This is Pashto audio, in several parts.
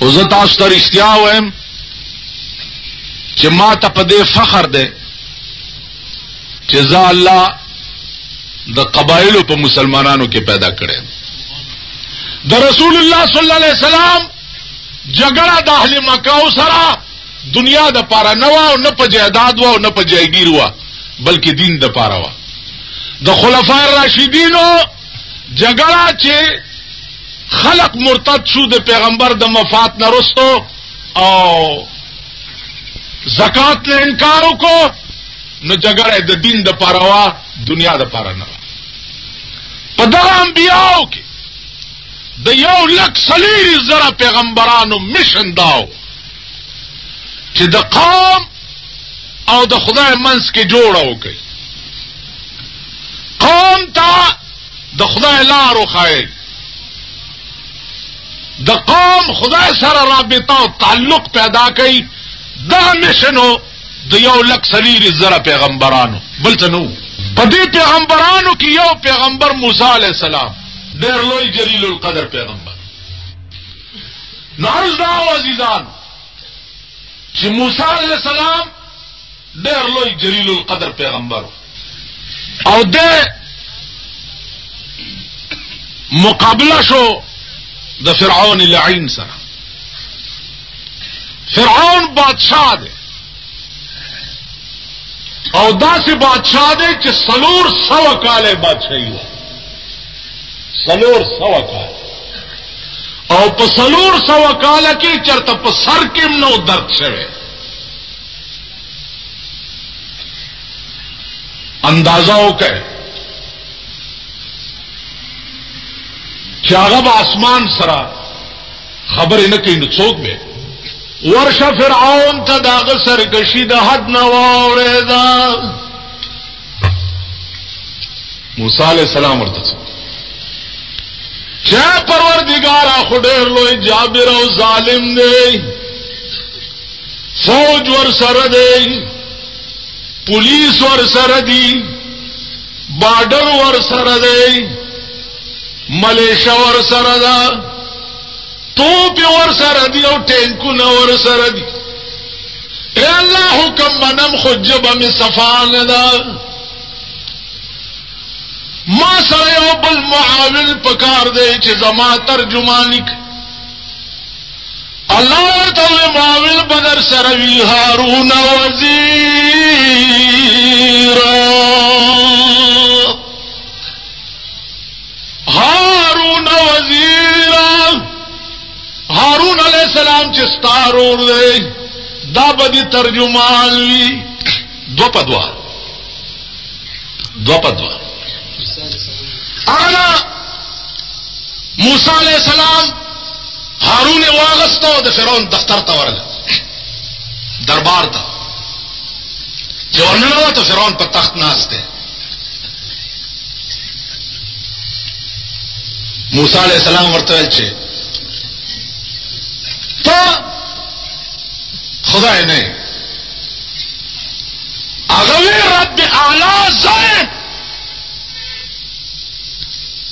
عزت آستر اشتیاویم چې ما ته په دې فخر دی چې ځا الله د قبایلو په مسلمانانو کې پیدا کړي. د رسول الله صلی الله علیه وسلم جګړه د اهل مکه سره دنیا د پاره نه و، نه په جیداد و، نه په جایگیر و، بلکې دین د پاره و. د خلفای راشدینو جګړه چې خلق مرتد شو د پیغمبر د وفات نه وروسته او زکات نه انکار وکړو، نو جګړه د دین د پاره و، دنیا د پاره نه و. په دغه انبیاو کې د 1,40,000 پیغمبرانو مشن داو چې د قوم او د خدای منځ کې جوړه وکړي، قوم ته د خدای لار وښایي، د قوم خدای سره رابطه او تعلق پیدا کړي. دا مشنو د 1,40,000 پیغمبرانو، بل څه نو. په دې پیغمبرانو کې یو پیغمبر موسی علیہ السلام ډېر لوی جلیل القدر پیغمبر. نو عرض دا عزیزان چې موسی علیہ السلام ډېر لوی جلیل القدر پیغمبر او د مقابله شو د فرعون لعین سره. فرعون بادشاہ دی او داسې بادشاہ دی چې 400 کاله بادشاہي و، 400 کال، او په 400 کاله کې چرته په سر کې نو درد شوی. اندازه وکړه چې هغه به اسمان سره خبرې نه کوي، نو څوک به ورشه فرعون ته داغه سرکشي د حد نه واورېده. موسی علیہ السلام ورته چا پروردگارا خو ډېر لوی جابر او ظالم دی، فوج ور سره دی، پولیس ور سره دی، بارډر ور سره دی، ملیشیا ور سره ده، توپ ور سره دی او ټینکونه ور سره دی. اے الله حکم منم خو جبه می صفانه ده، ما سره یو بل معاون پکار دی چې زما ترجمانی کوي. الله ورته معاون بدر سره وی هارون وزیر، هارون وزیر، هارون علیہ السلام چې ستارور دی دا بدی ترجمان وی. دو پدوا انا موسی علیہ السلام هارون واغستو د فرعون دفتر ته ورغله، دربار ته چې ورننه ته فرعون په تخت ناست دی. موسی علیہ السلام ورته ویل چې ته خدای نه، هغه وی رب اعلی زه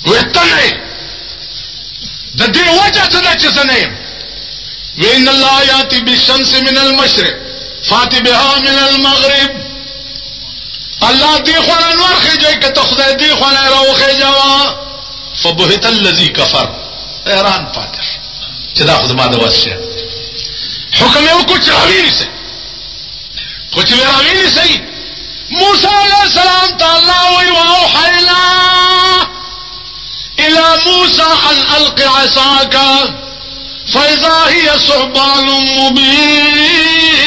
وتنه د دې وجه څه چې سنه وین الله یاتی بالشمس من المشرق فاتی بها من المغرب. الله دی خو انور خېږي کته خدای دی خو نه راوخې جوا فبهت الذی کفر. حیران پاتې چې دا خو ما د واسه حکم یو کو چاوی سي خو چې راوی سي. موسی علیہ السلام تعالی وی واوحینا الى موسى ان الق عصاك فاذا هي ثعبان مبين.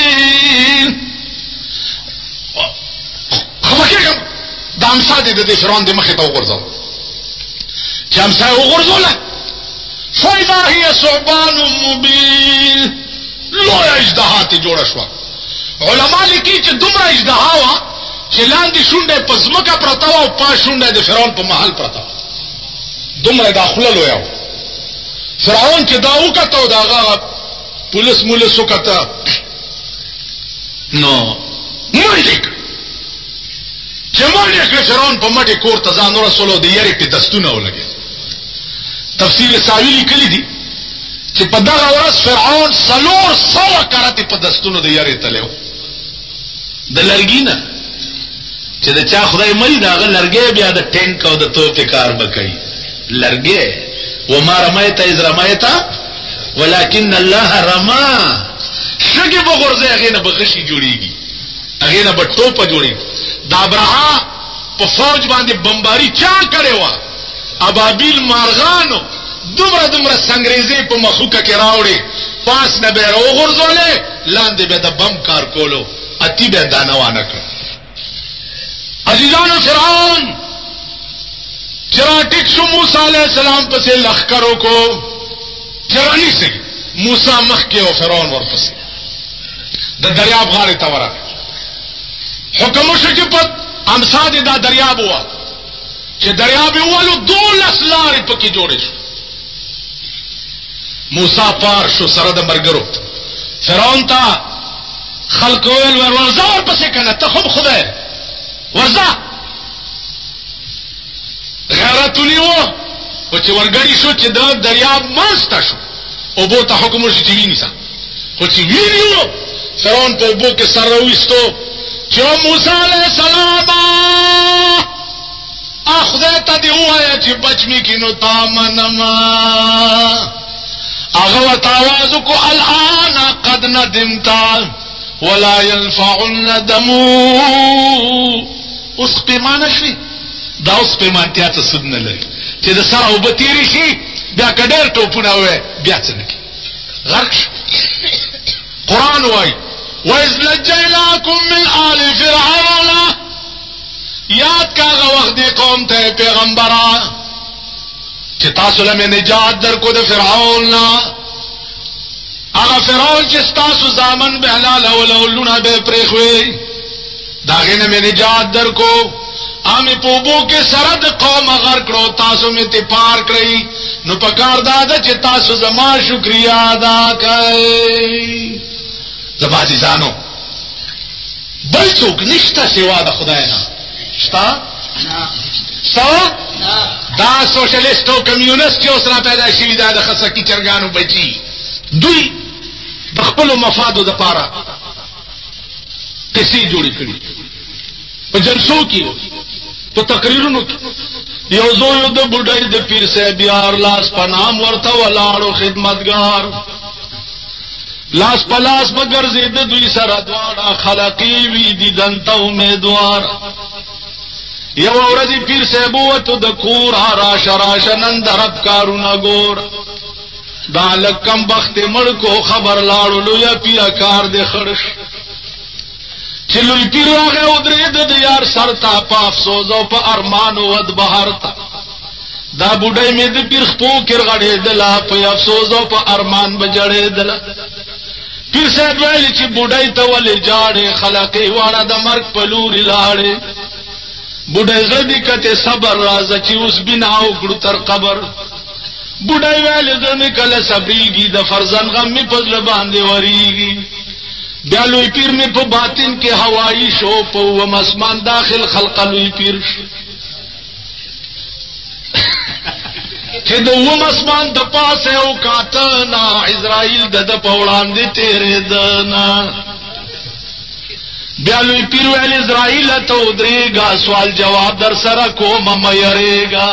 خبرګه د امسا د فرعون د مخې ته وګرځاو چې امسا وګرځول فاذا هي ثعبان مبين. لو اجدهات جوړ شو. علما لیکي چې دومره اجدها وا چې لاندې شونډه په ځمکه پرتا او پا شونډه د فرعون په محل پرتا، دومره داخله لویاو. فرعون چې دا وکړو داغه پولیس مولس وکړه نو مړ چې مړ کړ فرعون په مټي کور ته ځان رسولو د یری په دستونه ولګي. تفسیر ساوی لیکلی دي چې په دغه ورځ فرعون 400 کرته په دستونو د یاري تلو د لرګي نه چې د چا خدای مری داغه لرګي بیا د ټینک او د توپ کار بکړي لرګي وما رميت اذ رميت ولكن الله رمى شګي بغورځي هغه نه بغشي جوړيږي هغه نه بټوپه جوړي دا ابراهام په فوج باندې بمباری چا کړي وا ابابیل مارغانو دومره سنگریزي په مخوکه کې راوړي پاس نه به وغورځولې لاندې به د بم کار کولو اتی به دانوانه کړ عزیزانو فرعون چراټیک شو موسی علیہ السلام پسې لخرو کو چرانی سي موسی مخ کې او فرعون ورپسې د دریاب غاړې ته ورغی حکم شو چې په امساد دا دریاب هوا چې دریاب ولو 12 لارې پکې جوړې شو موسی پار شو سره د مرګرو فرعون ته خلق ویل ورځه ورپسې کنه ته خو خدای ورځه غیرت نیو او چې ورګړی شو چې د دریاب ماسته شو او بو ته حکم ورشي چې ویني سا خو چې وینیو فرعون په بو کې سره وستو چې موسی علیہ السلام اخذ ته دی وایا چې بچمی کینو تا منما هغه وتاوازو کو الان قد ندمتا ولا ينفع الندم اوس پیمانه شي دا اوس پیمانتیا ته سود نه لري چې د سره وبتیری شي بیا کډر ټوپونه وې بیا څنګه غرق قرآن وای وَإِذْ نَجَّيْنَاكُمْ مِنْ آلِ فِرْعَوْنَ یاد کاغه وخت دی قوم ته پیغمبران چې تاسو له نجات درکو د فرعون نه هغه فرعون چې تاسو ځامن به حلال ولولونه به پرېخوي داغه نه نجات درکو امي په بو کې سره د قوم غر کړو تاسو می ته پار کړی نو پکار داده چې تاسو زما شکریا ادا کړئ زبازي ځانو بل څوک نشته سوا د خدای نه شتا دا سوشلیست او کمیونست چې اوس را پیدا شوي دا د خسکی چرګانو بچي دوی د خپل مفادو د پاره قصې جوړې کړې په جلسو کې په تقریرونو کې یو زوی د بډای د پیر صاحب یار لاس پنام ورته ولاړو خدمتگار لاس پلاس بغرزید دوی سره دواړه خلقی وی دي دنته امیدوار یو ورځی پیر صاحب وته د کور راش نن درب کارونه ګور دا لکم بخت مړ کو خبر لاړو لویا پیا کار د خړش چلوی پیر هغه ودرید د یار سر تا په افسوس او په ارمان ود بهر تا دا بډای می د پیر خپو کر غړې د لا په افسوس او په ارمان بجړې دل پیر صاحب ویل چې بډای ته ولې جاړې خلقې واړه د مرګ په لوري لاړې بډای زدي کته صبر راز چې اوس بناو ګړو تر قبر بډای ویل زمي کله صبرېږي د فرزند غم می پزله باندې وریږي بیا لوی پیر می په باطن کې هوایی شو په و مسمان داخل خلق لوی پیر چې د و مسمان د پاسه او کاتنا اسرائیل د پوړان دي تیرې دنا بیا لوی پیر ویل اسرائیل ته درېګا سوال جواب در سره کوم مې یریګا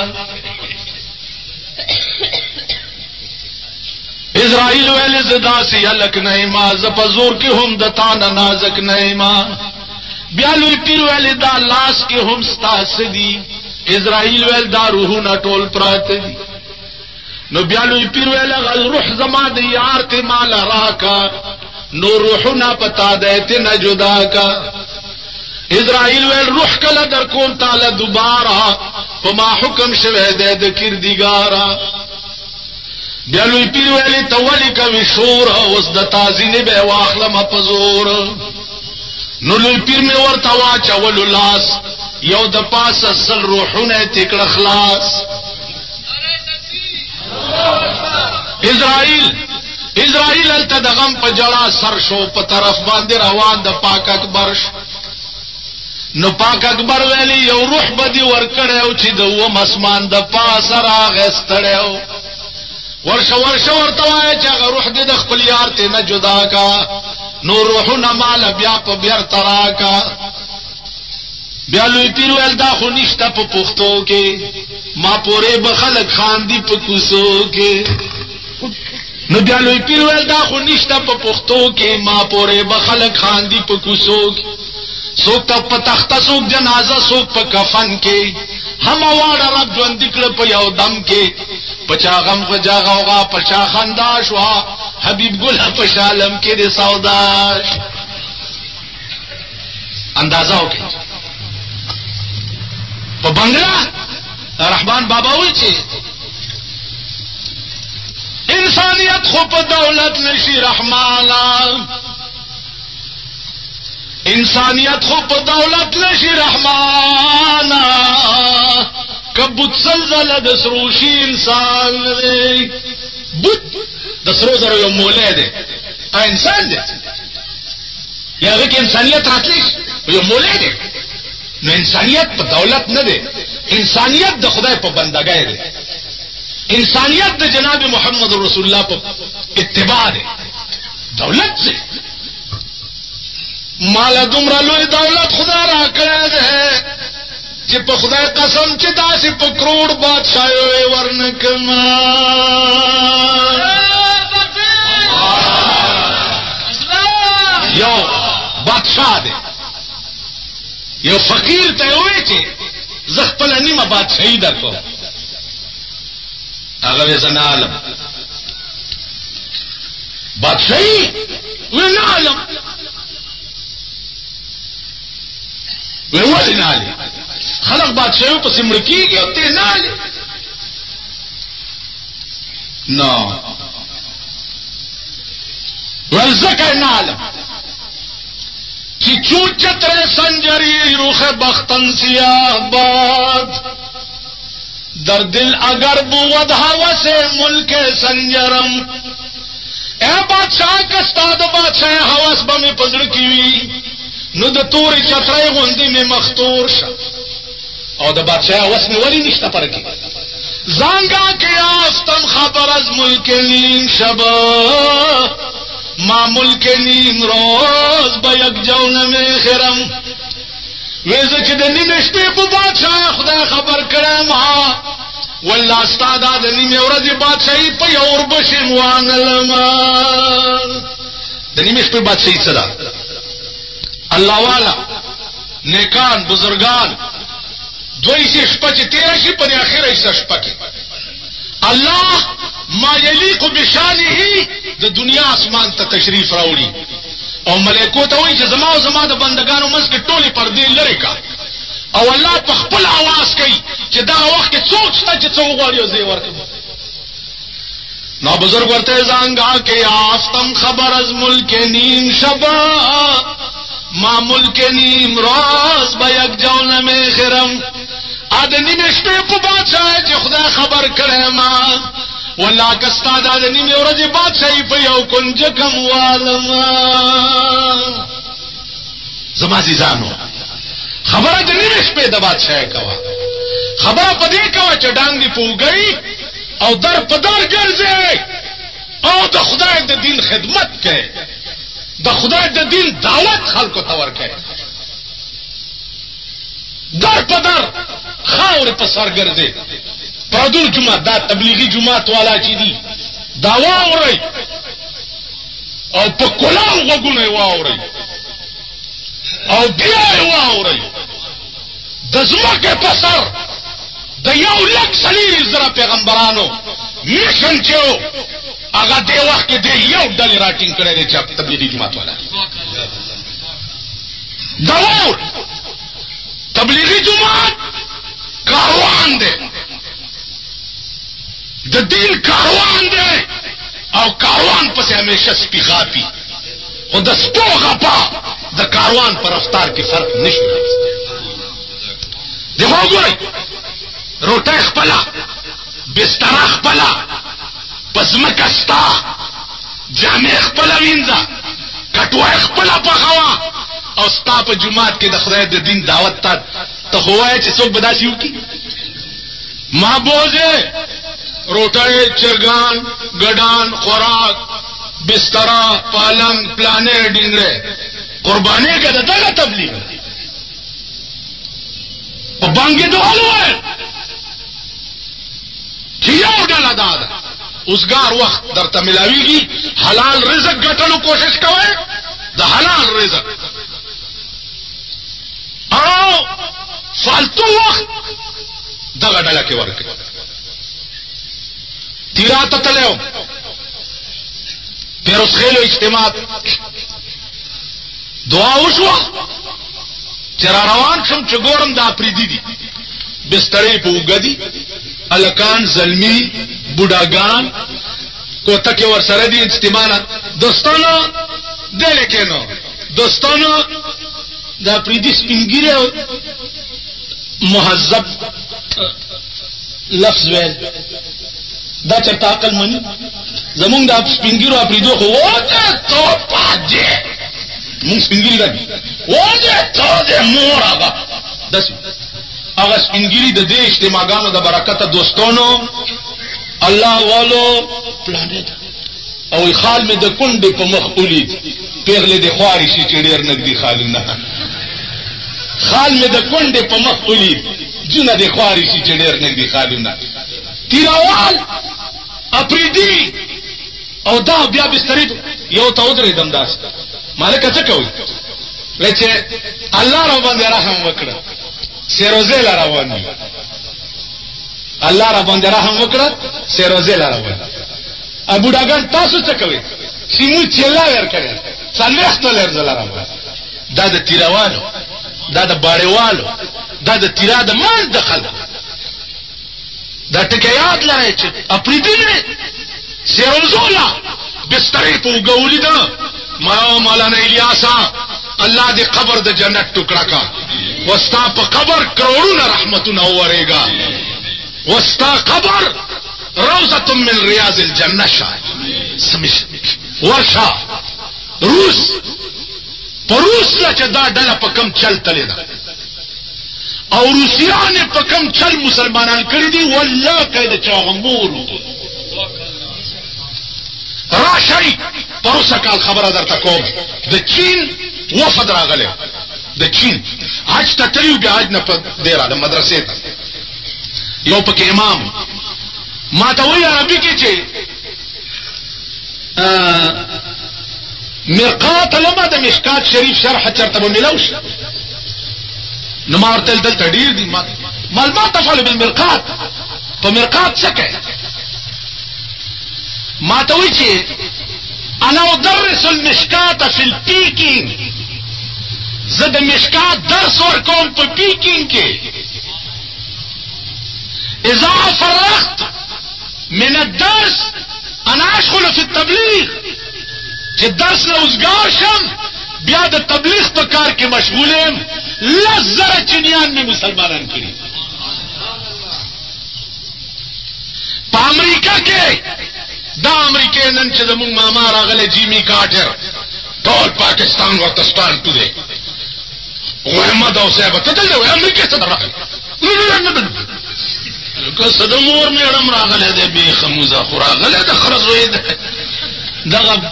اسرائیل ویل زدا سی الک نیما زپزور کی هم دتان نازک نیما بیا لوی پیر ویل دا لاس کی هم ستاس دی اسرائیل ویل دا روحونه ټول پرات دی نو بیا لوی پیر ویل روح زما دی یار ته مال راکا نو روحنا پتا دیت نه جدا کا اسرائیل ویل روح کله در کوم تعالی دوباره فما حکم شوه د کردګارا بیا لوی پیر ویلی تولی کوي شور اوس د تازینه به واخلم په زور نو لوی پیر می ورته واچول لاس یو د پاس اصل روحونه تکړه خلاص اسرائیل التدغم په جړه سر شو په طرف باندې روان د پاک اکبر نو پاک اکبر ویلی یو روح بدی ورکړیو چې د و مسمان د پاس راغستړیو ورشه ورته وایه چې هغه روح دې د خپل یار ته نه جدا کا، نو روحونه مال بیا په بیرته راکا. بیا لوی پیر ویل دا خو نشته په پښتو کې، ما پورې به خلک خاندي په کوڅو کې. نو بیا لوی پیر ویل دا خو نشته په پښتو کې، ما پورې به خلک خاندي په کوڅو کې. څوک ته په تخته، څوک جنازه، څوک په کفن کې، هم واړه رب ژوندي کړه په یو دم کې. پچا غم په جا غوغا پچا خندا شوا، حبیب ګله په شالم کې دې سودا. اندازه وکړئ په بنگلا رحمان بابا وی چې انسانیت خو په دولت نشي رحمانا، انسانیت خو په دولت نشي رحمانا، کبوت سلزله د سروشي انسان دی. بوت د سرو زرو یو مولاي دی، انسان دی، یا هغه کې انسانیت راتلی یو مولاي دی. نو انسانیت په دولت نه دی، انسانیت د خدای په بندګۍ دی، انسانیت د جناب محمد رسول الله په اتباع دی. دولت دی مال دومره لوی دولت خدا را کړی دی چې په خدای قسم چې داسې په کروڑ بادشاهي ورنکما. یو بادشاہ دی، یو فقیر ته وایي چې زه خپله نیمه بادشاهي درکوم، هغه وایي زه نه عالم بادشاهي، وایي نه عالم. وایي ولې نه عالم؟ خلق بادشاهیو پسې مړه کېږي او ته نه عالم. نه وایي ځکه نه عالم چې چون چتر سنجری روخ بختن سیاه باد، در دل اگر بود هوس ملک سنجرم. اے بادشاہ کستا د بادشاہ هوس به مې په زړه کې وي، نو د تورې چترۍ غوندې مې مختور شه. او د بادشاہ هوس مې ولې نشته پر کې؟ زانگا که یافتم خبر از ملک نیم شبا، ما ملک نیم روز با یک جونم خرم. ویزه چې د نیمې شپې په بادشاہ خدای خبر کړم، والله ستا دا د نیمې ورځې بادشاهي په یو وربشې وانلم. د نیمې شپې بادشاهي څه ده؟ الله والا نیکان بزرگان دوی سي شپه چې تېره شي په اخره حصه شپه کې الله ما یلیق بشانه د دنیا اسمان ته تشریف راوړي او ملائکو ته وایي چې زما او زما د بندگانو منځ کې ټولې پردې لرې کا، او الله په خپل आवाज کوي چې دا وخت کې څوک شته چې څو غواړي او زه یې ورکړم. نو بزرگ ورته زانگا کې یافتم خبر از ملک نیم شبا، ما ملک نیم روز با یک جونم خرم. د نیمې شپې په بادشاہ چې خدای خبر کړی ما، والله کستا دا د نیمې ورځې بادشاهي په یو کنج کم والم. زما عزیزانو خبره د نیمې شپې د بادشاهۍ کوه، خبره په دې کوه چې ډانګ دې په اوږئ او در په در ګرځئ او د خدای د دین خدمت کوئ، د خدای د دین دعوت خلکو ته ورکوئ. در په در خاور په سر ګرځي. پردو جماعت دا تبلیغی جماعت والا چې دي دا واورئ او په کلاو غوږونه واورئ او بیا یې واورئ. د ځمکې په سر د 1,40,000 پیغمبرانو میشن چې و هغه دې وخت کې دې یو ډلې راټینګ کړی دی چې تبلیغي جماعت والا دا واور. تبلیغی جماعت کاروان دی، د دین کاروان دی او کاروان پسې همیشه سپي غاپي، خو د سپو غپا د کاروان په رفتار کې فرق نشي راوستلی. دغه وګورئ روټۍ خپله، بستره خپله، په ځمکه ستا، جامې خپله وینځه، کټوۍ خپله پخوه او ستا په جومات کې د خدای د دین دعوت ته خو وایې چې څوک به داسې وکړي؟ محبوبې روټای چرګان ګډان خوراک بستر پالنګ پلانې ډینګره قرباني کې دغه تبلیغ په باندې دوالو چې یو ډول ده اوسګار وخت درته ملاويږي حلال رزق ګټلو کوشش کوئ د حلال رزق او فالتو وخت دغه ډله کې ورکړي تیراته تلو پیروز خیلو اجتماع دعا وشو چې روان شم چې ګورم دا پریدي دي بسترې په وګدي الکان زلمی بوډاګان کوته کې ور سره دي اجتماع دوستانو دل کې نو دوستانو دا پریدي سپینګیره مهذب لفظ ویل دا چرته عقل مني زمونږ د سپینګیرو اپریدو خو وته تو پاجه مونږ سپینګیری راځي وته تو دې مور هغه داس هغه سپینګیری د دې اجتماعګانو د برکت دوستانو الله والو پلانټ او خال مې د کونډې په مخ اولید پیغله د خواري شي چې ډېر نګدي خالونه خال مې د کونډې په مخ اولید جنہ د خواري شي چې ډېر نګدي خالونه تیراوال اپریدي او دا بیا بسترې یو ته ودرې دم داس مالک څه کوي لکه الله را باندې رحم وکړه سیروزه لاره روان الله را باندې رحم وکړه سیروزه لاره روان ابو ډاګان تاسو څه کوي سیمو چلا ور کړی څلوخت لر زلاره روان دا د تیراوالو دا د باړېوالو دا د تیرا د مان د خلکو دا ټکی یاد لرئ چې اپریدي نه سیروزولا بسترې په وګولې ده ما مولانا الیاسا الله دې قبر د جنت ټوکړه کا وستا په قبر کروڑونه رحمتونه ورېګا وستا قبر روضه من رياض الجنه شاه سمش ورشا روس پروس لا چې دا ډله په کم چل تلې ده او روسیان په کم چل مسلمانان کړی دي والله کله چا غمور راشي پروسه کال خبره درته کوم د چین وفد راغله د چین حج ته تلو بیا حج نه په ډیره د مدرسې ته یو پکې امام ما ته وی عربي کې چې مرقات لما د مشکات شریف شرح چرته ملوش نو ما ورته دلته ډیر دي ما تفعل بالمرقات په مرقات څه کوي ما ته وی چې انا ادرس المشکات في البيكينج زد مشکات درس ورکوم په پیکینگ کې اذا فرغت من الدرس انا اشغل في التبلیغ چې درس نه اوسګار شم بیا د تبلیغ په کار کې مشغول یم لزر چنیان می مسلمانان کړي په امریکا کې دا امریکای نن چې زموږ ماما راغله جیمی کارټر ټول پاکستان ورته ستان تو دی محمد او صاحب ته دلته امریکا ته راغله که صدمور میړم راغله دی به خموزه خو راغله د خرزوی دغه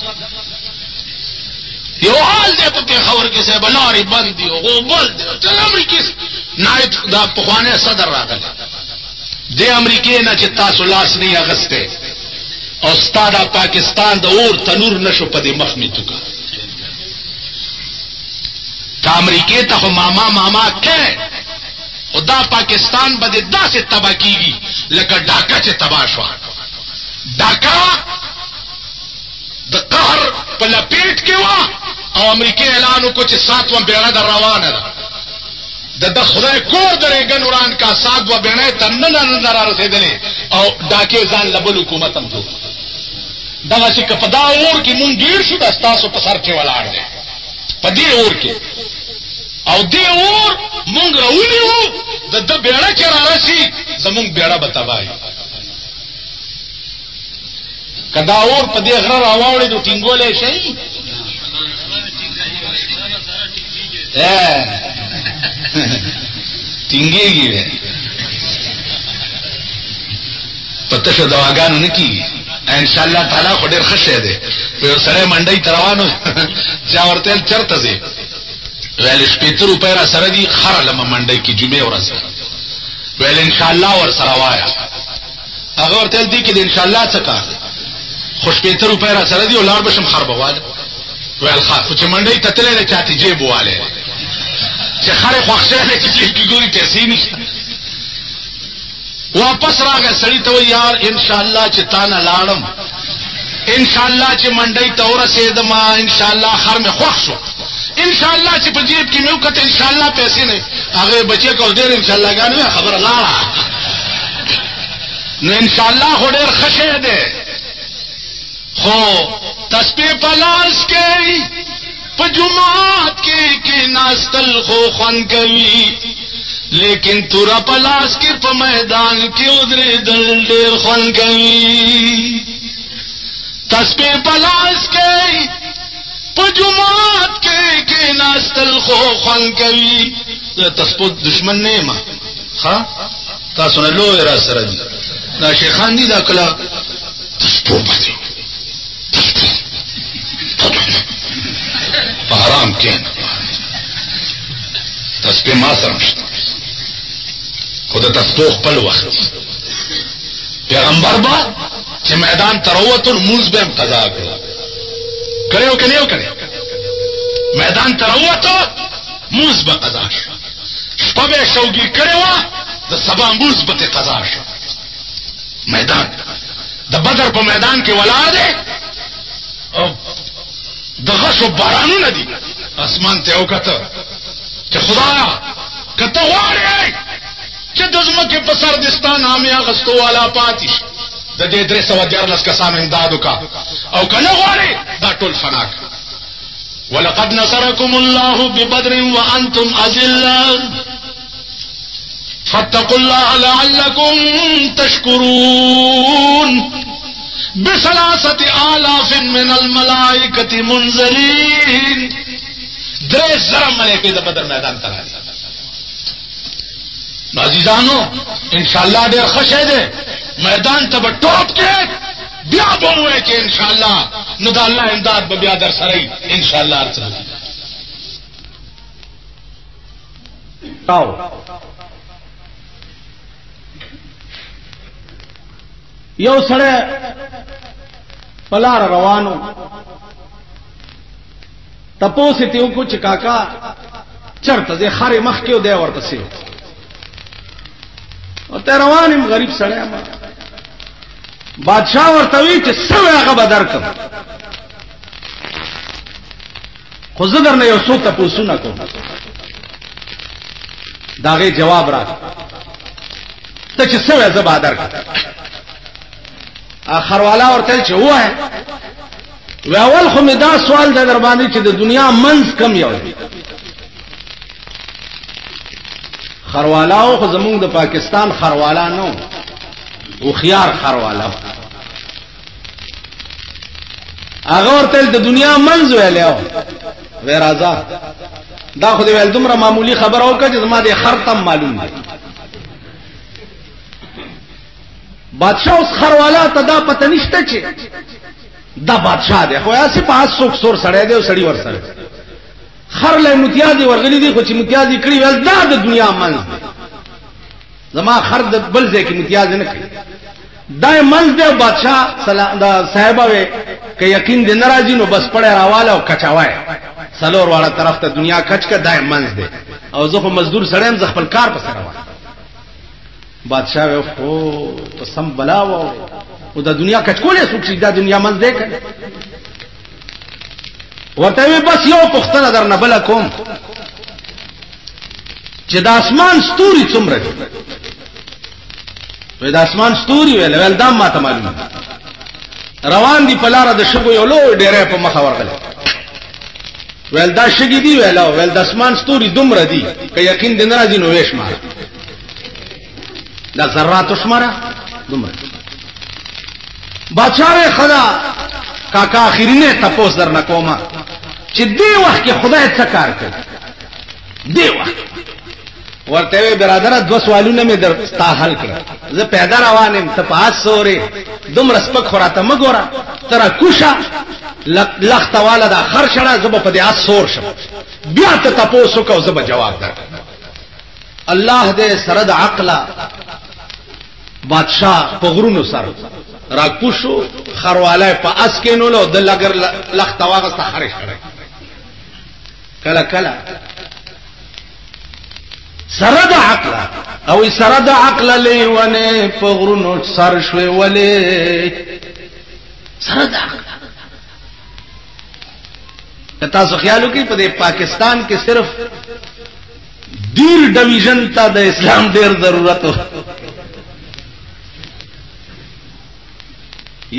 یو حال دی په خبر کې صاحب لاري بند دی او بل دی ټول امریکا نایت دا په خوانه صدر راغله د امریکای نه چې تاسو لاس نه اغسته او ستاده پاکستان د اور تنور نشو په دې مخ می توکا کا امریکای ته ماما کې او دا پاکستان باندې داسې تبا کیږي لکه ډاکا چې تبا شو ډاکا د قهر په لپیټ کې وا او امریکای اعلان وکړ چې 7 بیړه در روانه ده د خدای کور درې ګنوران کا 7 بیړه تنه نه را رسیدلې او ډاکې ځان لبل حکومت هم ته دا چې په دا اور کې مونږ ډیر شو د تاسو په سر کې ولاړ دي په دې اور کې او دې اور مونږ راوړیو د بیړه چې را رسي زمونږ بیړه بتاوای کدا اور په دې غره راوړې د ټینګولې شي ټینګيږي په تشه دواګانو نه کیږي ان شاء الله تعالی خو ډیر ښه شه دی یو سره منډي تروانو چا ورته چرته زی ویل شپېته روپۍ را سره دي خره لمه منډي کې جمعې ورځ ویل ان شاء الله ور سره وایا هغه ورته دي کې ان شاء الله څه کار خو شپېته روپۍ را سره دي ولار بشم خربواله ویل خاص چې منډي تتلې چاته جیب واله چې خره خوښه نه کیږي ګوري پیسې نشته واپس راغی سړی ته یار ان شاء الله چې تا نه لاړم ان شاء الله چې منډي ته ورسېدم ان شاء الله خر مې خوښ شو ان شاء الله چې په جیب کې مې وکړه ان شاء الله پیسې نه هغه بچي کو ډېر ان شاء الله غانو خبر لاړه نو ان شاء الله خو ډېر خشه ده خو تسبیح پلاس کې په جمعات کې ناستل خو خوان کوي لیکن تورا پلاس کې په میدان کې ودرې دل ډېر خوان کوي تسبیح پلاس کې په جمعات کې ناستل خو خوان کوي تسبیح دشمن نه ما ها تاسو نه لوی را سره دي دا شیخان دي دا کله تسبیح باندې په حرام کې تسبیح ما سره مشته خود تسبیح خپل وخت پیغمبر با چې میدان تروتن موز به قضا کړو کنه یو کنه میدان تروتو موز به قضا شو شپه به شوګي کړو د سبا موز به قضا شو میدان د بدر په میدان کې ولاړ دي او دغه شو بارانونه دي اسمان ته وکړه چې خدایا کته واره چې د زمکه په سر دستان حامیا غستو والا پاتیش د دې 314 کسان امداد وکا او کنه غواړي دا ټول فنا ولقد نصركم الله ببدر وانتم اذلة فاتقوا الله لعلكم تشكرون ب3,000 من الملائكة منزلين 3,000 ملائکه د بدر میدان ته راځي عزیزانو ان شاء الله ډېر خوشاله ده میدان ته په ټاپ کې بیا به وای چې ان شاء الله نو د الله امداد به بیا در سره ان شاء الله ارڅ یو سره پلار روانو تپوسی تیو کو چې کاکا چرته زه خاري مخ کې دی ورته سي او ته روانم غریب سره ما بادشاہ ورته وی چې سوي هغه بدر کم خو زه درنه یو څو تپوسونه کوم داغه جواب را ته چې سوي زه بدر کم اخر والا ورته چې وای و اول خو می دا سوال در باندې چې د دنیا منځ کم یو خروالاو خو زمونږ د پاکستان خروالا نو او خيار خروالا هغه ورته د دنیا منځ ویلو وی راځه دا خو دې ول دومره معمولی خبر او کړه چې زما د خرتم معلوم دی بادشاہ اوس خروالا ته دا پته نشته چې دا بادشاہ دی خو یاسي په څوک سور سړی دی او سړی ور سره خر له متیازي ورغلي دي خو چې متیازي کړی ول دا د دنیا منځ زما خر د بل ځای کې متیازي نه کړی دا منځ دی بادشاہ سلام دا صاحبہ وې ک یقین دې ناراضي نو بس پړې راواله او کچاوای سلور واړه طرف ته دنیا کچ کا دای منځ دی او زه خو مزدور سړیم ز خپل کار پسې روان بادشاہ وې او په سم بلاو او دا دنیا کچ کولې څوک چې دا دنیا منځ دی کړ ورته وی بس یو پختنه درنه بل کوم چې د اسمان ستوري څومره دي وې د اسمان ستوري ویل دا ما ته معلومه روان دي په لار د شګو یو لوی ډېرې په مخ ورغله ویل دا شګي دی ویل د اسمان ستوري دومره دي که یقین دې ناراضي نو وېش ما دا ذرات شماره دومره بادشاہ خدا کاکا اخرینه تپوس در نکوما چې دی وخت کې خدای څه کار کوي دی وخت ورته برادر دو سوالونه مې در تا حل کړ زه پیدا روانم ته پاس سورې دومره سپک خوراته مګورا تر کوشا لخت والا دا خرشړه زب په دې اس سور شم بیا ته تاسو کو زب جواب درکړم الله دې سره د عقل بادشاہ په غرونو سره را کوشو خرواله په اس کې نو له د لګر لخت واغسته خرشړه کلا کلا سره د عقل او سره د عقل لیونه په غرونو سر شوي ولې سره د عقل تاسو خیال وکړئ په پاکستان کې صرف دیر ډیویژن ته د اسلام ډیر ضرورت و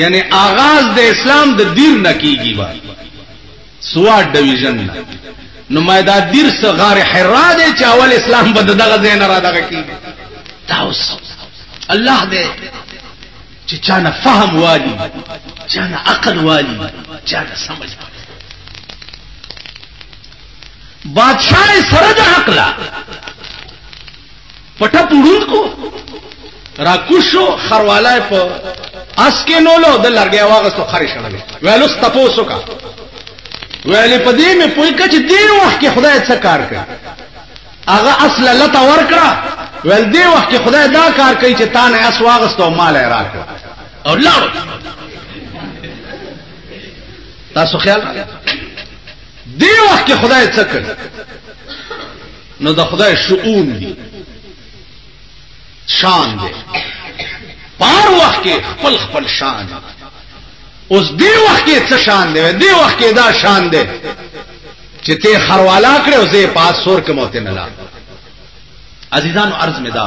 یعنی آغاز د اسلام د دیر نه کیږي وا سوا ډیویژن نه نو مایدا دیر څخه غار حرا دی چې اول اسلام بد دغه زین را دغه کیږي تاسو الله دې چې چانه فهم والی چانه عقل والی چانه سمجھ بادشاہ سره د عقل پټه پوند کو را کوشو خروالای په اس کې نولو د لرګي واغستو خاري شړل ویلو تاسو کا ویلې په دې مې پوي کچ دې وخت کې خدای څه کار کوي هغه اصل لته ورکړه ول دې وخت کې خدای دا کار کوي چې تا نه اس واغستو مال راکړه او لاړ تاسو خیال دې وخت کې خدای څه کوي نو د خدای شؤون دي شان دي پار وخت کې خپل خپل شان اوس دی وخت کې څه شان دی دی وخت کې دا شان دی چې ته خروالا کړو زه پاس سور کې موته نه لا عزیزانو عرض می دا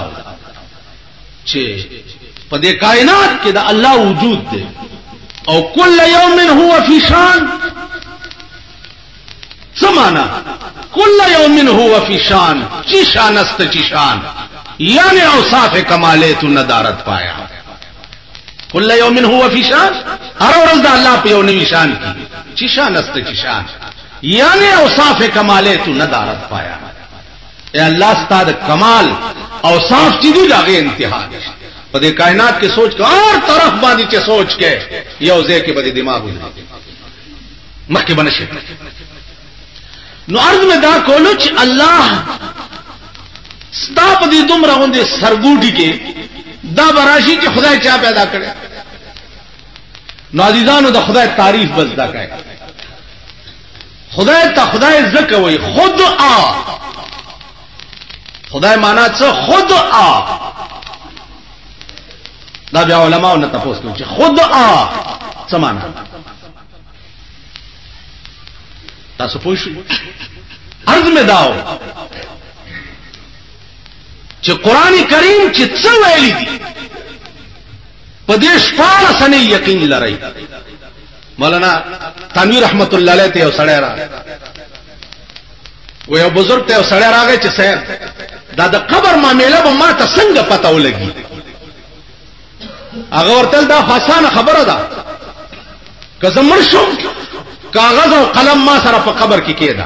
چې په دې کائنات کې دا الله وجود دی او کل یوم هو فی شان سمانا کل یوم هو فی شان چی شان است چی شان یعنی اوصاف کمالات ندارت پایا کل یوم هو فی شان هر ورځ د الله په یو نوی شان کې چی شان است چی شان یعنی اوصاف کمالات ندارت پایا اے الله ستاد کمال اوصاف چې دی لاغه انتها دي په دې کائنات کې سوچ کا اور طرف باندې چې سوچ کې یو ځای کې به دماغ وي مخکې بنشي نو عرض میں دا کولو چې الله ستا په دې دومره غوندې سرګوټي کې دا براشي چې خدای چا پیدا کړي نو عزیزانو د خدای تعریف بس دا کوي خدای ته خدای زکه وي خود آ خدای معنا څه خود آ دا بیا علماء نه تاسو کوي چې خود آ څه معنا تاسو پوښتنه عرض میں داو چې قران کریم چې څه ویلي دي په دې شپاره سنې یقین لري مولانا تنویر رحمت الله علیه ته سړی را و یو بزرگ ته سړی راغی چې سیر دا د قبر معاملې به ما ته څنګه پته ولګي هغه ورته دا آسان خبره ده که زمر شو کاغذ او قلم ما سره په قبر کې کېده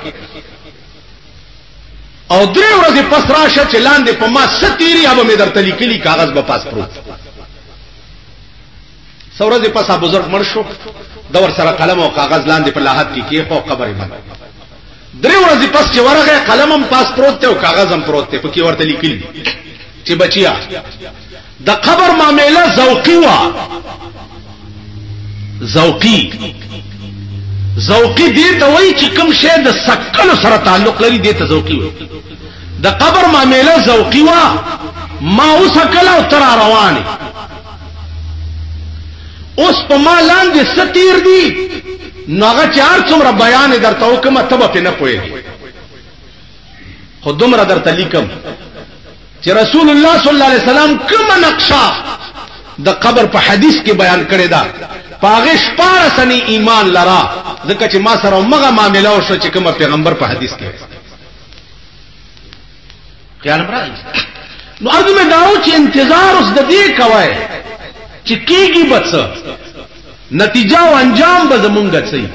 او درې ورځې پس راشه چې لاندې په ما ستيري هغه مې درته لیکلي کاغذ به پاس پروت څو ورځې پس بزرگ مړ شو دا ور سره قلم او کاغذ لاندې په لاحت کې کې په قبر باندې درې ورځې پس چې ورغه قلم هم پاس پروت ته او کاغذ هم پروت ته په کې ورته لیکلي چې بچیا د قبر معاملې ذوقي وا ذوقي دې ته وایي چې کوم شی د سکلو سره تعلق لري دې ته ذوقي وایي د قبر معاملې ذوقي وا ما وسکل او تر رواني اوس په ما لاندې ستیر دي نوغه چار څومره بیان درته وکم ته به نه پوهیږي خو دومره درته لیکم چې رسول الله صلی الله علیه وسلم کومه نقشه د قبر په حدیث کې بیان کړی دا پاغه شپاره سنی ایمان لرا ځکه چې ما سره مغه معاملې وشو چې کوم پیغمبر په حدیث کې خیال راځي نو ارزو مې داو چې انتظار اوس د دې کوي چې کیږي بس نتیجه او انجام به زمونږ څه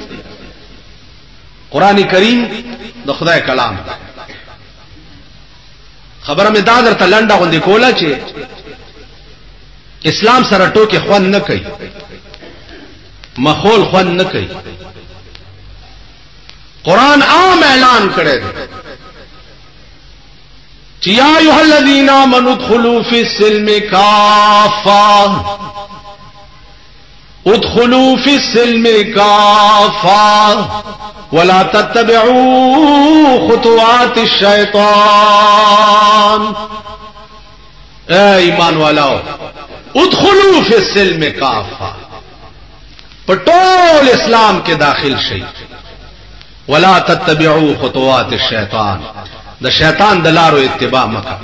قرآن کریم د خدای کلام خبره مې دا درته لنډه غوندې کوله چې اسلام سره ټوکې خوند نه کوي، مخول خوند نه کوي. قرآن عام اعلان کړی دی چې یا ایها الذین آمنوا ادخلوا فی السلم کافة، ادخلوا فی السلم کافة ولا تتبعوا خطوات الشیطان. اے ایمان والاو ادخلوا فی السلم کافة، پټول اسلام کې داخل شئ. ولا تتبعوا خطوات الشیطان، د شیطان د لارو اتباع مکه.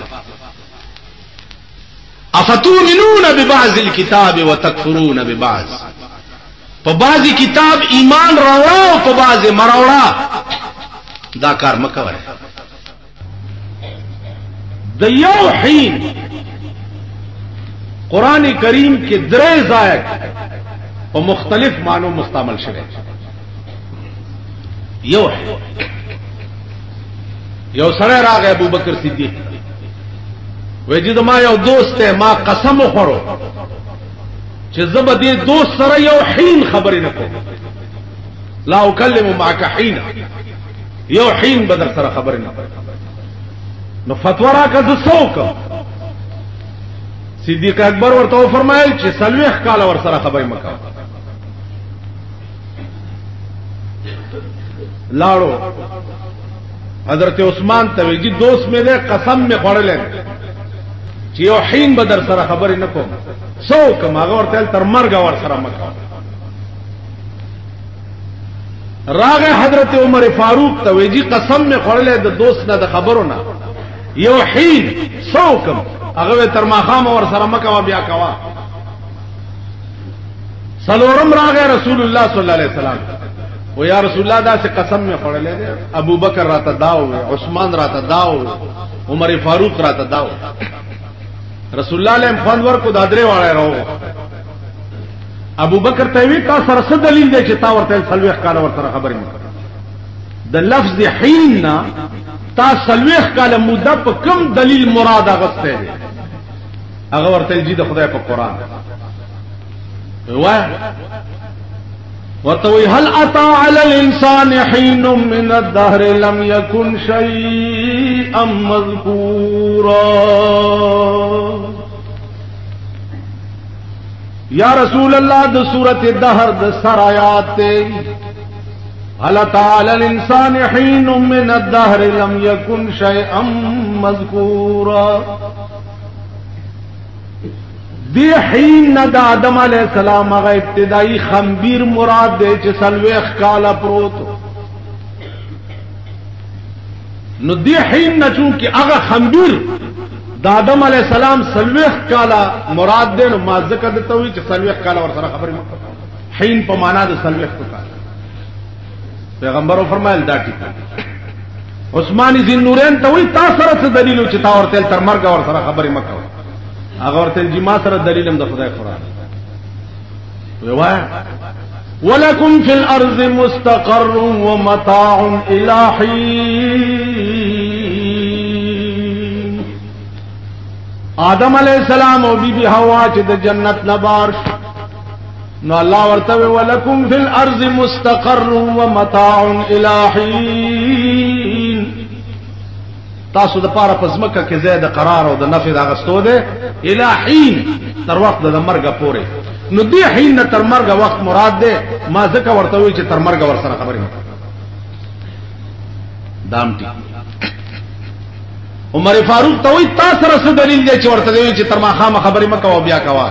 افتؤمنون ببعض الكتاب وتکفرون ببعض، په بعضی کتاب ایمان راوړو په بعضی مراوړه، دا کار مکه وره. د یو حین قرآن کریم کې درې ځای په مختلف معنو مستعمل شوی. یو سره راغی ابو بکر صدیق وی چې ما یو دوست ته ما قسم وخورو چې زب دې دوست سره یو حین خبرې نه کوم، لا اکلم معك حین، یو حین بدر سره خبرې نه کوم. نو فتوا راکړه د څوک؟ صدیق اکبر ورته فرمایل چې 40 کال ور سره خبرې مکه. لاړو حضرت عثمان ته ویل دوست مې ده قسم مې خوړلې چې یو حین بدر سره خبرې نه کوم، څوک هغه ورته تر مرګ ور سره مکه. راغه حضرت عمر فاروق ته ویل قسم مې خوړلې د دوست نه د خبرو نه، یو حین څوک هغه تر ماخام ور سره مکه بیا کوا. سلورم راغه رسول الله صلی الله علیه وسلم و یا رسول الله دا سے قسم میں خوڑلے دے، ابو بکر راتا داو، عثمان راتا داو، عمر فاروق راتا داو. رسول اللہ علیہ فانور کو دادرے والا رہو. ابو بکر تیوی تا سرس دلیل دے چتا ورته سلویخ کال ورته خبر مکه. د لفظ حین نا تا سلویخ کال مدہ په کم دلیل مراد اغسته دي، هغه ورته جی د خدای په قران وای وتوي هل اتى على الانسان حين من الدهر لم يكن شيئا مذكورا. یا رسول اللہ د سورۃ الدهر د سرایات هل اتى على الانسان حين من الدهر لم يكن شيئا مذكورا. دی حین د آدم علیہ السلام هغه ابتدائی خمبیر مراد دی چې سلویخ کالا پروت. نو دی حین نه چونکه هغه خمبیر د آدم علیہ السلام سلویخ کالا مراد دی، نو ما ذکر دته وی چې سلویخ کالا ور سره خبرې مکه. حین په معنا د سلویخ کالا پیغمبرو فرمایل دا ټیک. عثمان ذی نورین ته وی تاسو سره څه دلیل چې تا ورته تر مرګ ور سره خبرې مکه. هغه ورته جما سره دلیل هم د خدای قرآن وای ولکم فی الارض مستقر ومتاع الی حین. آدم علیہ السلام او بی بی حوا چې د جنت نبار نو الله ورته ولکم فی الارض مستقر ومتاع الی حین. تاسو د پاره پزمکه کې زیاده قرار او د نفع د اغستو ده الی حین تر وخت د مرګ پورې. نو دی حین تر مرګ وخت مراد ده، ما ځکه ورته وی چې تر مرګ ور سره خبرې مکه. دام ټی عمر فاروق ته وی تاسو سره څه دلیل دی چې ورته وی چې تر ما خامه خبرې مکه او بیا کوا.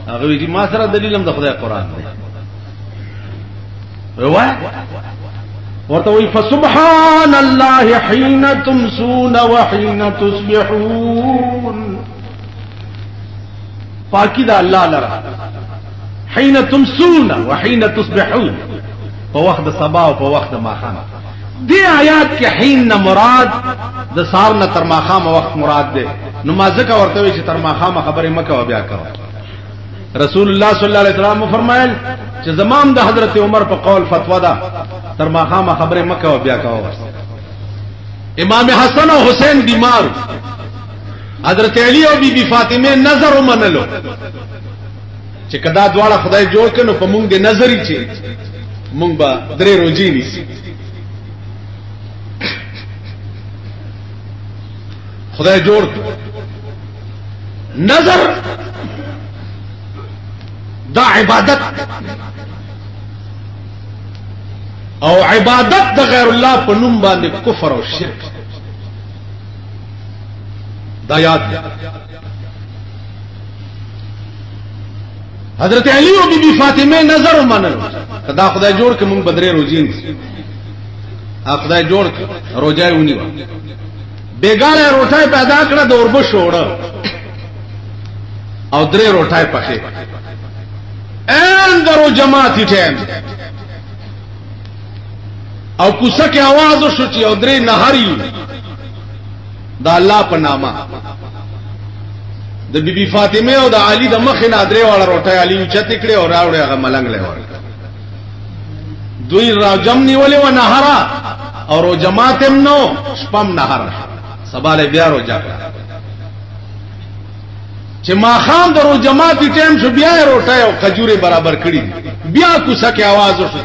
هغه وی چې ما سره دلیل هم د خدای قرآن دی. وای ورته وی فسبحان الله حين تمسون وحين تصبحون. پاکی دا الله لرا حين تمسون وحين تصبحون، په وخت صبا او په وخت ماخام. دی آیات کې حين مراد د سار نه تر ماخام وخت مراد ده. نو ما ځکه ورته وی چې تر ماخام خبرې مکه او بیا کړه. رسول الله صلی الله علیه وسلم فرمایل چې زمام د حضرت عمر په قول فتوا ده تر ماخام خبرې مکه او بیا کاوه. امام حسن او حسین بیمار حضرت علی او بی بی فاطمه نظر ومنلو چې کدا دواړه خدای جوړ کړي په مونږ د نظرې چې مونږ به درې روزي نیسي. خدای جوړ نظر دا عبادت او عبادت د غیر الله په نوم باندې کفر او شرک دا یاد دی. حضرت علی او بی بی فاطمه نظر ومنل دا خدای جوړ کې مونږ بدرې روزي نیسي. خدای جوړ روزه ونیو بیګاله روټای پیدا کړه د اوربش وړه او درې روټای پخې ان درو جماعتي ټیم او کوڅه کې आवाज وشو چې او درې نهاري دا الله په نامه د بیبي فاطمه او د علي د مخ نه درې واړه روټای علي چت کړي او راوړي هغه ملنګ لور دوی را جم نیولې و نهارا او رو جماعتم نو شپم نهار سباله بیا رو جاګه چې ما خام درو جماعتي ټیم شو بیا روټای او کجوري برابر کړي بیا کوڅه کې आवाज وشو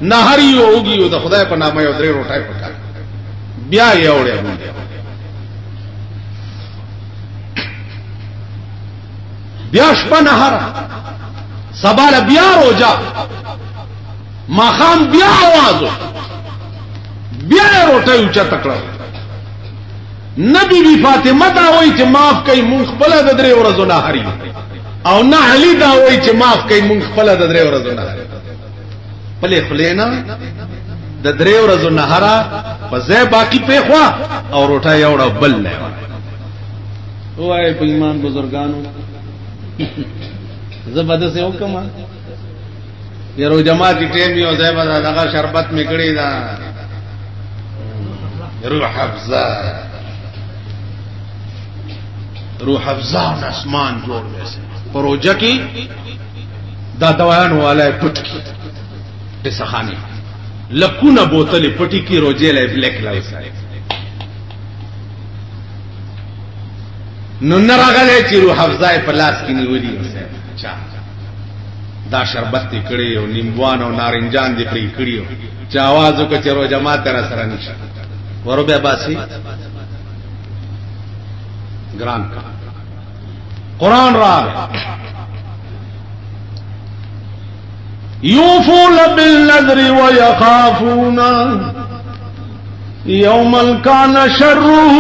نهاري اوږي او د خدای په نامه یو درې روټای پکا بیا یې وړه بیا شپه نهار سباله بیا روجا ما خام بیا आवाज بیا روټای اوچا تکړه نبی بی فاطمه دا وای چې معاف کړي مونږ خپل د درې ورځو نهاري او نه علي دا وای چې معاف کړي مونږ خپل د درې ورځو نهاري پلې خلینا د درې ورځو نهارا په ځای باقی په خوا او روټه یوړه بل نه وای په ایمان بزرګانو زبرد سے حکم یرو جماعت ټیم یو ځای باندې دغه شربت میکړی دا روح حفظه روح حفظه اسمان جوړ ویسه پروژه کې دا دوایان والے پټ کی د سخانی لکونه بوتل پټی کی روجه لای بلیک لای نو نراغله چې روح حفظه په لاس کې نیولې چا دا شربت دې کړی او نیمبوان او نارنجان دې پری کړیو چې आवाज وکړي چې رو جماعت را سره نشه ورو به باسي ګران قرآن را یوفون بالنذر ويخافون یوما کان شره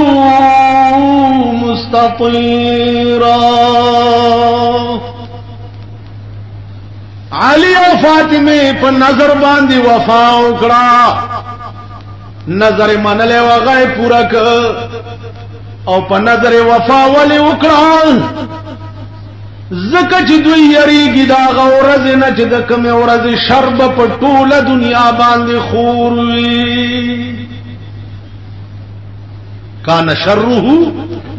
مستطیرا. علی او فاطمه په نظر باندې وفا وکړه نظر منله وغه پورا ک او په نظر وفا ولي وکړه زکه چې دوی یریږي دا غورز نه چې د کوم ورځ شرب په ټوله دنیا باندې خور وي کان شره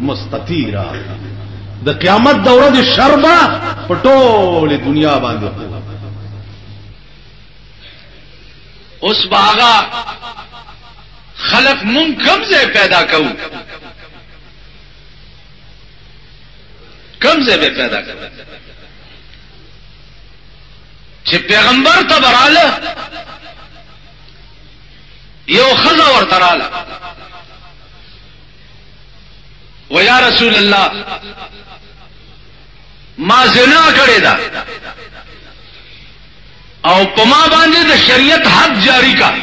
مستطیرا د قیامت د ورځ شرب په ټوله دنیا باندې اوس باغا خلق مون کم ځای پیدا کوو کم ځای پیدا کوو چې پیغمبر ته براله یو خزا ورته رااله و یا رسول الله ما زنا کړی دا او پما باندې د شریعت حد جاری کا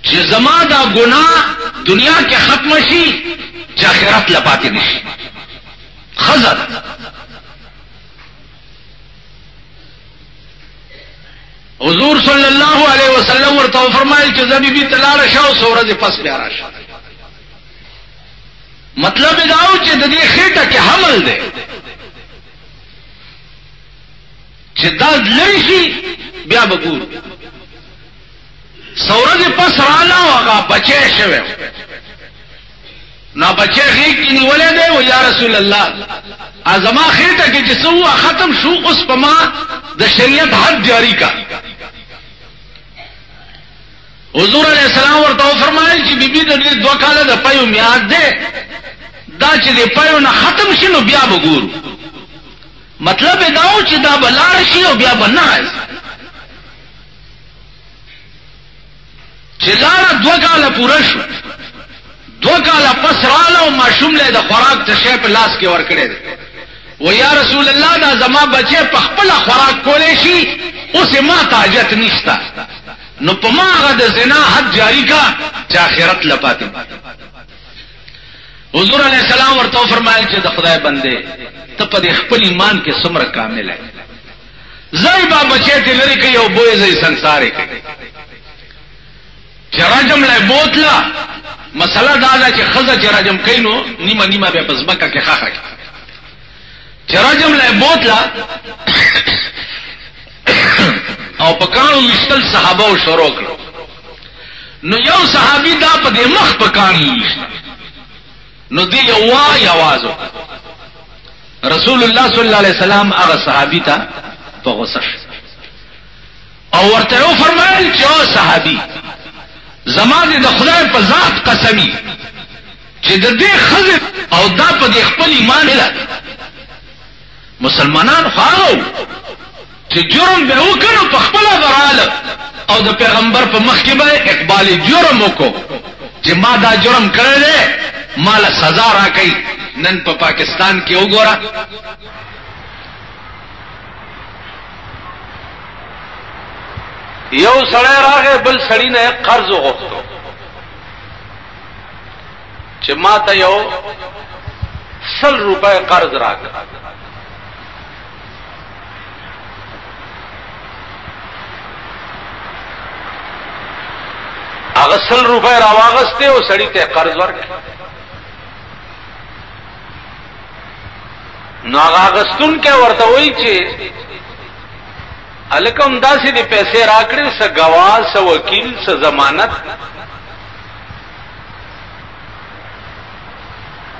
چې زما دا ګناه دنیا کې ختم شي چې آخرت لپاره نشي خزر حضور صلی الله علیه وسلم ورته فرمایل چې زبی بي تلار شاو سورځ پس بیا راشه مطلب دا و چې د دې خېټه کې حمل دی چې دا لری شي بیا وګور سورځ پس رااله هغه بچي شوی نا بچي غیږ کې نیولې دی و یا رسول الله ازما خېټه کې چې سو ختم شو اوس په ما د شریعت حد جاری کا حضور علیہ السلام ورته فرمایي چې بیبي د دې 2 کاله د پيو میاد ده، دا چې د پيو نه ختم شنو بیا وګورو. مطلب دا و چې دا بلار شي او بیا بنای چې لاره 2 کاله پوره شو، 2 کاله پس رااله او ماشوم له د خوراک ته شی په لاس کې ورکړي و یا رسول الله دا زما بچي په خپل خوراک کولې شي، اوس ما ته حاجت نشته، نو په ما هغه د زنا حد جاری کا چې آخرت لپاره. حضور علیہ السلام ورته فرمایي چې د خدای بندے ته په خپل ایمان کې څومره کامل ہے، زای با بچی ته لري کوي او بوې زې ਸੰسارې کوي. چې راجم له بوتلا مسله دا ده چې خزه چې راجم کینو نیمه نیمه به پزماکه کې خاخه کوي. چې راجم له بوتلا او پکانو مشتل صحابه او شروع کړو، نو یو صحابي دا په دې مخ پکانو نو دی یو وای आवाज رسول الله صلی الله علیه وسلم هغه صحابي ته په غوسه او ورته یو فرمایل چې او صحابي زما دې د خدای په ذات قسمی چې د دې خزر او دا په دې خپل ایمان له مسلمانان خاو چې جرم به وکړو په خپل غراله او د پیغمبر په مخ کې به اقبال جرم وکړو چې ما دا جرم کړی دی مال سزا را کوي. نن په پاکستان کې وګوره یو سړی راغی بل سړی نه قرض وغوښتو چې ما ته یو 100 روپے قرض راکړه. هغه 100 روپے راواغسته او سړی ته قرض ورکړ. نو هغه غستون کې ورته وایي چې الکم داسې دې پیسې راکړې، څه گواه، څه وکیل، څه ضمانت.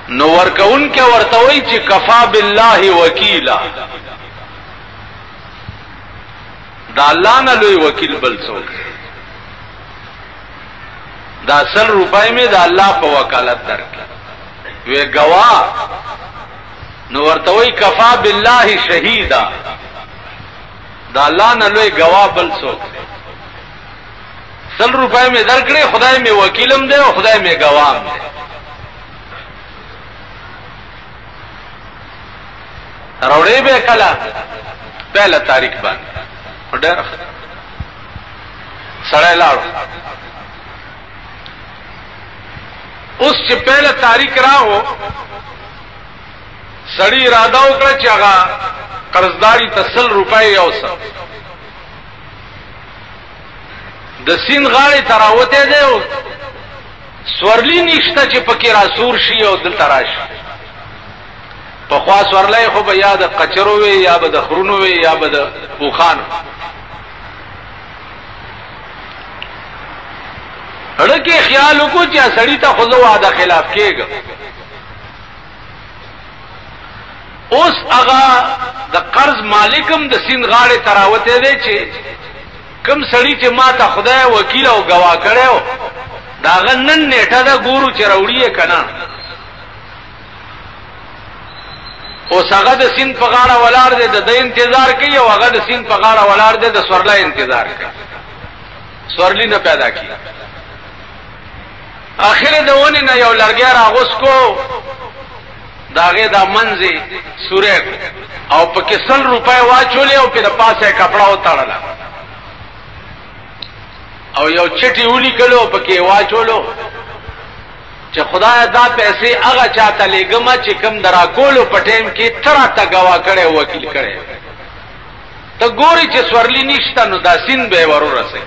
نو ورکون کې ورته وایي چې کفا بالله وکیلا، دا الله نه لوی وکیل بل څوک. دا 100 روپے می دا الله په وکالت درکړه وی گواه. نو ورته وی کفا بالله شهیدا، دا الله نه لوی گواه بل څوک. 100 روپے می درکړي، خدای می وکیلم دی او خدای می گواهم دی. راوړې به کله پهله تاریخ باندې ډېر سړی لاړو. اوس چې پہله تاریخ راو سړی اراده وکړه چې هغه قرضداري ته 100 روپے یو څه د سین غاړې تراوته دی، سورلی نشته چې پکې را سور شي او دلته راشي. په خوا سورلای خو به یا د قچرو وي یا به د خرونو وي یا به د پوخانو. اړکه خیال وکړو چې سړی ته خو وعده خلاف کېږي. اوس هغه د قرض مالکم د سین غاړې تراوته دی چې کم سړی چې ما ته خدای وکیل او گواه کړو داغه نن نیټه دا ګورو چې راوړی کنه. اوس هغه د سین په غاړه ولاړ دی، د انتظار کوي او هغه د سین په غاړه ولاړ دی، د سورلای انتظار کوي. سورلی نه پیدا کی. اخر دونه نه یو لرګی راغوس کو داغه د منځي سورې او په کې 100 روپے واچولې او په پاسه کپڑا وتاړل او یو چټي ولي کلو په کې واچولو چې خدای دا پیسې هغه چاته لګما چې کم درا کولو په ټیم کې تر تا گوا کړي وکیل کړي ته ګوري چې سورلی نشته نو دا سین به ورور رسي.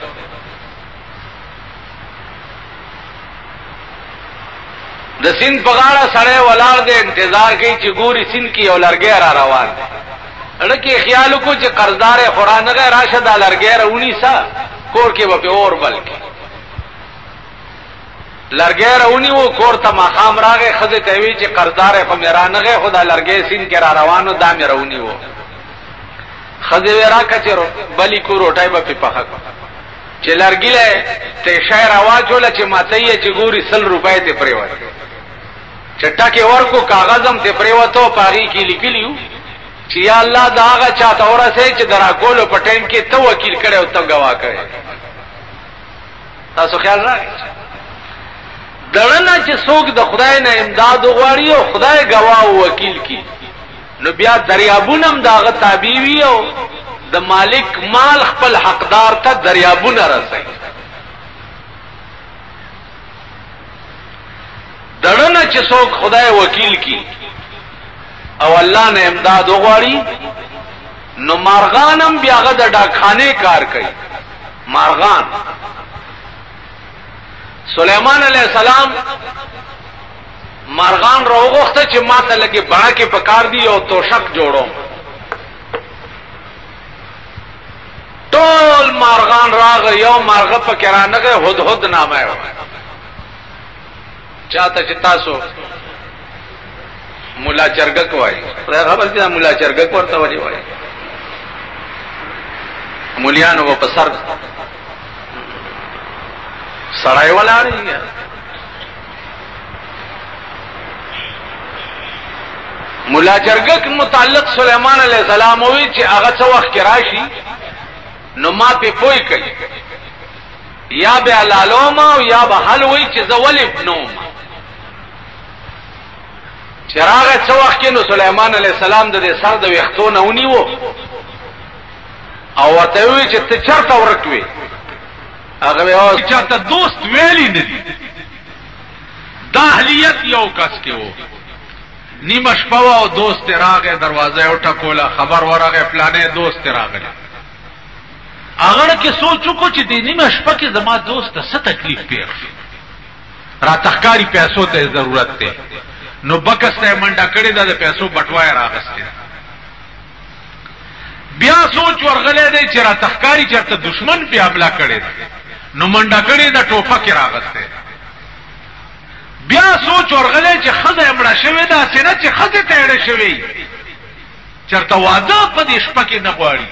د سین په غاړه سړی ولاړ دی انتظار کوي چې ګوري سین کې یو لرګی را روان دی. اړکه خیال کو چې قرضدار قرآن غیر راشد لرګی راونی سا کور کې به اور بلکې لرګی راونی وو کور ته مخام راغی خزه ته وی چې قرضدار په میرانغه خدا لرګی سین کې را روانو دا مې راونی وو خزه ورا کچرو بلی کو روټای به پخا چې لرګیله ته شاعر واچوله چې ماته یې چې ګوري 100 روپۍ ته پریوت چټکه ورکو کاغذم ته پریوتو پاغي کې لیکلیو چې یا الله دا هغه چاته ورسه چې درا کولو په ټیم کې ته وکیل کړي او ته گواه کړي. تاسو خیال راغی دړنه چې څوک د خدای نه امداد وغواړي او خدای گواه او وکیل کی نو بیا دریابونم داغه تابع وي او د مالک مال خپل حقدار ته دریابونه رسي. دړنه چې څوک خدای وکیل کی او الله نه امداد وغواړي نو مارغانم بیا غد ډاکخانه کار کوي. مارغان سلیمان علیہ السلام مارغان راوغخته چې ماته لګي بڼه کې پکار دی او توشک جوړو. ټول مارغان راغ یو مارغه په کرانه کې هدهد نامه و چاته چې تاسو مولا چرګک وای خبر دي مولا چرګک ورته وای مولیانو په سر سړای ولاړی مولا چرګک متعلق سلیمان علیہ السلام وی چې هغه څو وخت کې راشي نو ما په پوي کوي یا به علالوما او یا به حل وی چې زول ابنو چراغ څو وخت کې نو سلیمان علیہ السلام د سر د وختونه ونیو او ورته وی چې ته چرته ورکوي هغه او چاته دوست ویلی نه دي د اهلیت یو کس کې وو نیمه شپه او دوست راغه دروازه او ټکوله خبر ورغه پلانې دوست راغله هغه کې سوچو کو چې د نیمه شپه کې زما دوست څه تکلیف پیښ را تخکاری پیسو ته ضرورت ده نو بکسته منډه کړی د پیسو بټوای راغسته بیا سوچ ورغله دی چې را تخکاری چرته دشمن په حمله کړی نو منډه کړی د ټوپک راغسته بیا سوچ ورغله چې خزه مړه شوی دا سینه چې خزه تېړه شوی چرته واده په دې شپه کې نه غواړي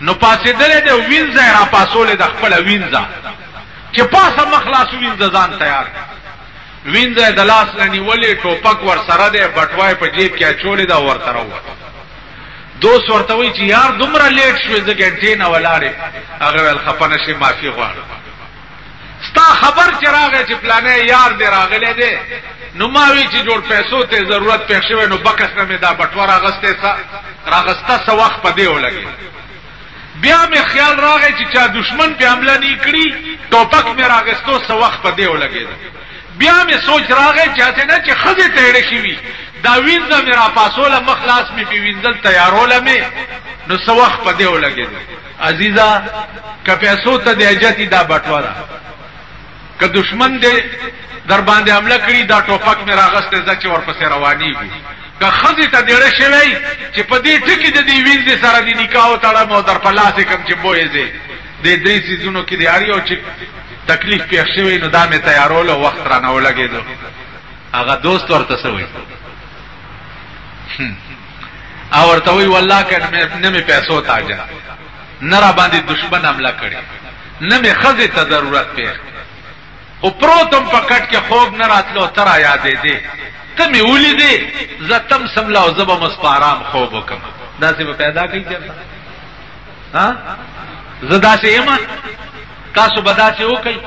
نو پاسې درې د وینځه را پاسولې د خپل وینځه چې پاسه مخلاص وینځه ځان تیار وینځه د لاس نیولې ټوپک ور سره ده بټوای په جیب کې اچولې دا ورته راو دوست ورته وی چې یار دومره لیټ شوې د ګنټې نه ولاړې هغه ول خپنه شي معافي غواړم ستا خبر چې راغی چې پلانې یار دې راغله دې نو ما وی چې جوړ پیسو ته ضرورت پېښ شوی نو بکس نه مې دا بټوار راغسته سو وخت په دې ولګي بیا مې خیال راغی چې چا دشمن په حمله نه کړی ټوپک مې راغستو سو وخت په دې ولګي بیا مې سوچ راغی چې نه چې خزه تېړه شي دا وینځه مې را پاسوله مخلاص مې په وینځل تیاروله مې نو سو وخت په دې ولګي عزیزا که پیسو ته د اجتی دا بټواره که دشمن دې در باندې حمله کړی دا ټوپک مې راغسته ځکه ورپسې روانيږي که خزه ته ډېر شوی چې په دې ټکی د دې وینځ سره د نکاح تړم او در په لاس کم چې بوې دې د دې سيزونو کې دی اړیو چې تکلیف پیښ شوی نو دا مې تیارول او وخت را نه ولګېدو هغه دوست ورته سوي او ورته وی والله کنه نه مې پیسو تاجه نه را باندې دشمن حمله کړی نه مې خزه ته ضرورت پیښ او پروتم پکټ کې خوب نه راتلو تر یادې دې ته مې ولیدې زتم سملا او زب مسپارام خوب وکم دا څه پیدا کوي چرته ها زدا څه یم تاسو بدا څه وکي